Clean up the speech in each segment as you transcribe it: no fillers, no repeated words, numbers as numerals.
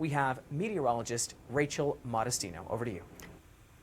we have meteorologist Rachel Modestino. Over to you.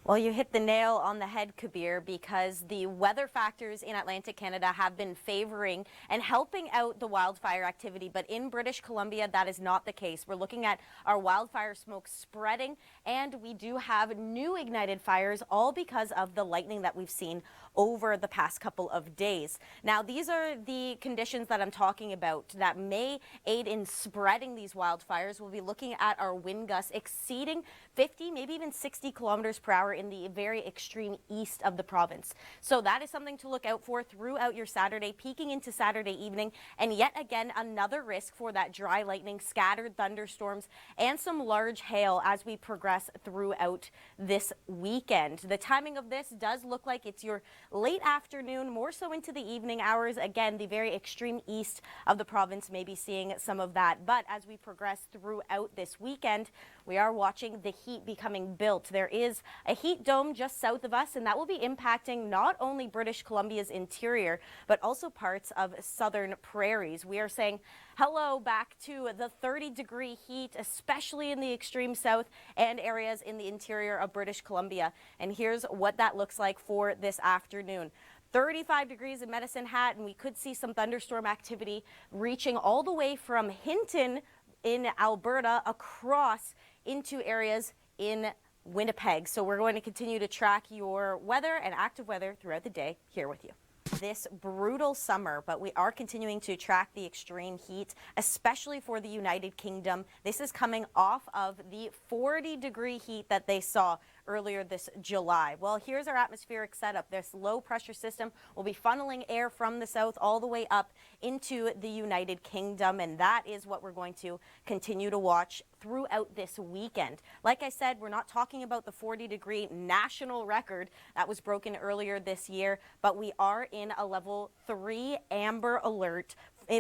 Well, you hit the nail on the head, Kabir, because the weather factors in Atlantic Canada have been favoring and helping out the wildfire activity. But in British Columbia, that is not the case. We're looking at our wildfire smoke spreading, and we do have new ignited fires, all because of the lightning that we've seen over the past couple of days. Now, these are the conditions that I'm talking about that may aid in spreading these wildfires. We'll be looking at our wind gusts exceeding 50, maybe even 60 kilometers per hour in the very extreme east of the province. So that is something to look out for throughout your Saturday, peeking into Saturday evening. And yet again, another risk for that dry lightning, scattered thunderstorms, and some large hail as we progress throughout this weekend. The timing of this does look like it's your late afternoon, more so into the evening hours. Again, the very extreme east of the province may be seeing some of that. But as we progress throughout this weekend, we are watching the heat becoming built. There is a heat dome just south of us, and that will be impacting not only British Columbia's interior, but also parts of southern prairies. We are saying hello back to the 30-degree heat, especially in the extreme south and areas in the interior of British Columbia. And here's what that looks like for this afternoon. 35 degrees in Medicine Hat, and we could see some thunderstorm activity reaching all the way from Hinton in Alberta across into areas in Winnipeg. So we're going to continue to track your weather and active weather throughout the day here with you. This brutal summer, but we are continuing to track the extreme heat, especially for the United Kingdom. This is coming off of the 40-degree heat that they saw earlier this July. Well, here's our atmospheric setup. This low pressure system will be funneling air from the south all the way up into the United Kingdom, and that is what we're going to continue to watch throughout this weekend. Like I said, we're not talking about the 40-degree national record that was broken earlier this year, but we are in a level 3 amber alert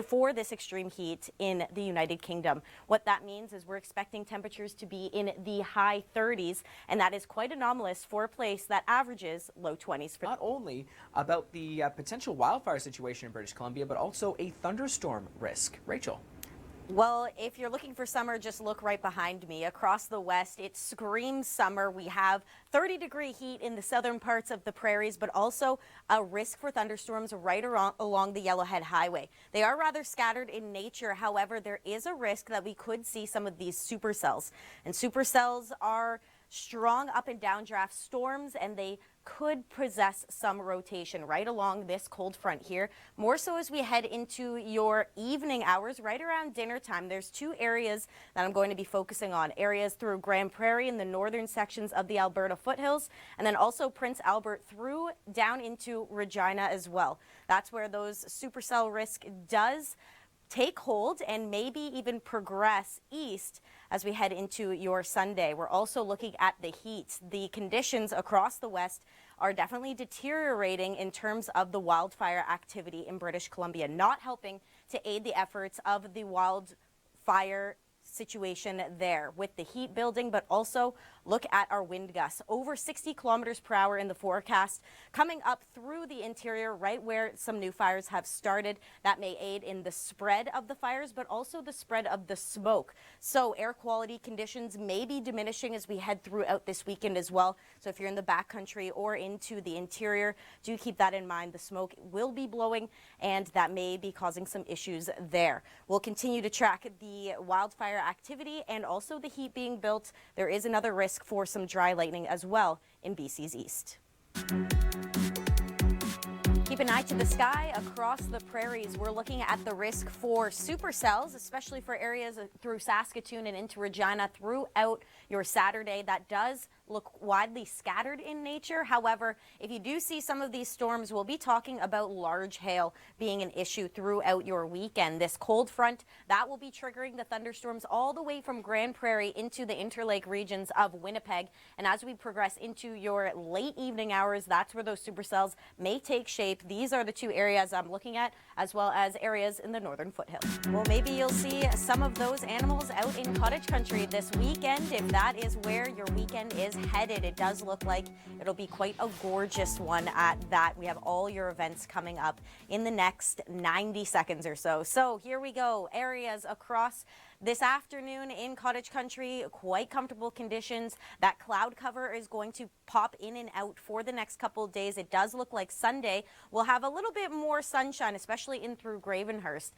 for this extreme heat in the United Kingdom. What that means is we're expecting temperatures to be in the high 30s, and that is quite anomalous for a place that averages low 20s. Not only about the potential wildfire situation in British Columbia, but also a thunderstorm risk. Rachel. Well, if you're looking for summer, just look right behind me. Across the west, it screams summer. We have 30-degree heat in the southern parts of the prairies, but also a risk for thunderstorms right along the Yellowhead Highway. They are rather scattered in nature. However, there is a risk that we could see some of these supercells. And supercells are strong up and down draft storms, and they could possess some rotation right along this cold front here. More so as we head into your evening hours, right around dinner time. There's two areas that I'm going to be focusing on. Areas through Grand Prairie in the northern sections of the Alberta foothills, and then also Prince Albert through down into Regina as well. That's where those supercell risk does take hold and maybe even progress east as we head into your Sunday. We're also looking at the heat. The conditions across the west are definitely deteriorating in terms of the wildfire activity in British Columbia, not helping to aid the efforts of the wildfire situation there with the heat building. But also look at our wind gusts, over 60 kilometers per hour in the forecast, coming up through the interior right where some new fires have started. That may aid in the spread of the fires, but also the spread of the smoke. So air quality conditions may be diminishing as we head throughout this weekend as well. So if you're in the backcountry or into the interior, do keep that in mind. The smoke will be blowing, and that may be causing some issues there. We'll continue to track the wildfire activity and also the heat being built. There is another risk for some dry lightning as well in BC's east. Keep an eye to the sky across the prairies. We're looking at the risk for supercells, especially for areas through Saskatoon and into Regina throughout your Saturday. That does look widely scattered in nature. However, if you do see some of these storms, we'll be talking about large hail being an issue throughout your weekend. This cold front, that will be triggering the thunderstorms all the way from Grand Prairie into the interlake regions of Winnipeg. And as we progress into your late evening hours, that's where those supercells may take shape. These are the two areas I'm looking at, as well as areas in the northern foothills. Well, maybe you'll see some of those animals out in cottage country this weekend, if that is where your weekend is headed. It does look like it'll be quite a gorgeous one at that. We have all your events coming up in the next 90 seconds or so. So here we go. Areas across This afternoon in Cottage Country, quite comfortable conditions. That cloud cover is going to pop in and out for the next couple of days. It does look like Sunday will have a little bit more sunshine, especially in through Gravenhurst,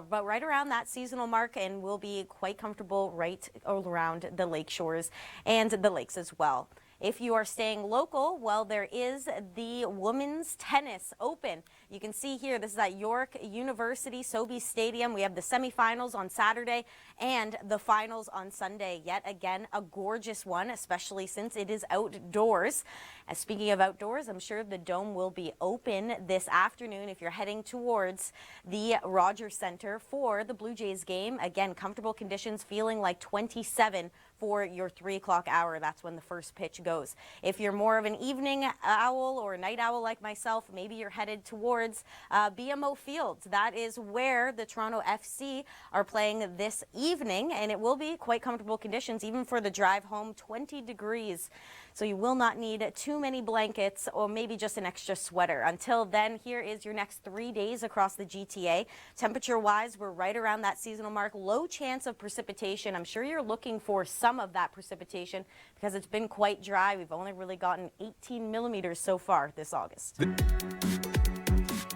but right around that seasonal mark, and will be quite comfortable right around the lake shores and the lakes as well. If you are staying local, well, there is the Women's Tennis Open. You can see here, this is at York University Sobey Stadium. We have the semifinals on Saturday and the finals on Sunday. Yet again, a gorgeous one, especially since it is outdoors. And speaking of outdoors, I'm sure the Dome will be open this afternoon if you're heading towards the Rogers Center for the Blue Jays game. Again, comfortable conditions, feeling like 27 for your 3 o'clock hour. That's when the first pitch goes. If you're more of an evening owl or a night owl like myself, maybe you're headed towards BMO Fields. That is where the Toronto FC are playing this evening, and it will be quite comfortable conditions even for the drive home, 20 degrees. So you will not need too many blankets or maybe just an extra sweater. Until then, here is your next 3 days across the GTA. Temperature-wise, we're right around that seasonal mark. Low chance of precipitation. I'm sure you're looking for some of that precipitation because it's been quite dry. We've only really gotten 18 millimeters so far this August.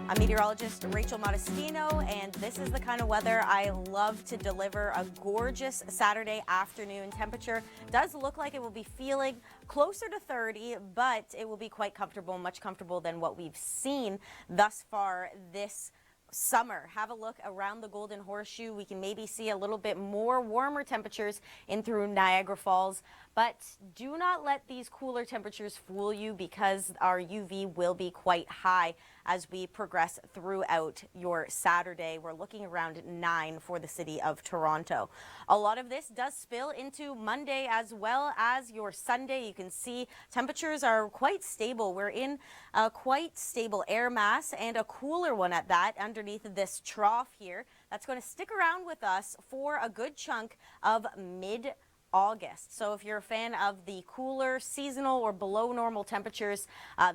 I'm meteorologist Rachel Modestino, and this is the kind of weather I love to deliver. A gorgeous Saturday afternoon. Temperature does look like it will be feeling closer to 30, but it will be quite comfortable, much comfortable than what we've seen thus far this summer. Have a look around the Golden Horseshoe. We can maybe see a little bit more warmer temperatures in through Niagara Falls, but do not let these cooler temperatures fool you because our UV will be quite high as we progress throughout your Saturday. We're looking around 9 for the city of Toronto. A lot of this does spill into Monday as well as your Sunday. You can see temperatures are quite stable. We're in a quite stable air mass and a cooler one at that underneath this trough here. That's going to stick around with us for a good chunk of mid-August. So if you're a fan of the cooler seasonal or below normal temperatures,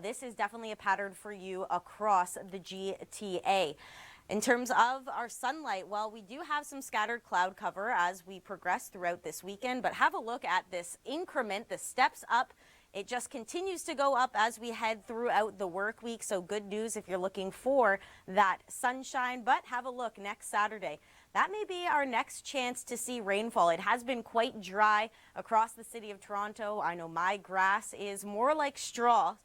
this is definitely a pattern for you across the GTA. In terms of our sunlight, well, we do have some scattered cloud cover as we progress throughout this weekend, but have a look at this increment, the steps up. It just continues to go up as we head throughout the work week. So good news if you're looking for that sunshine, but have a look next Saturday. That may be our next chance to see rainfall. It has been quite dry across the city of Toronto. I know my grass is more like straw,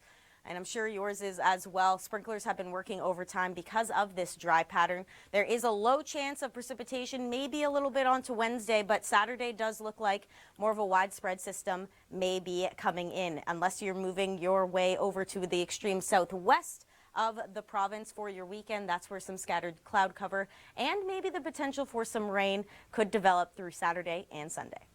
and I'm sure yours is as well. Sprinklers have been working overtime because of this dry pattern. There is a low chance of precipitation, maybe a little bit onto Wednesday, but Saturday does look like more of a widespread system may be coming in, unless you're moving your way over to the extreme southwest of the province for your weekend. That's where some scattered cloud cover and maybe the potential for some rain could develop through Saturday and Sunday.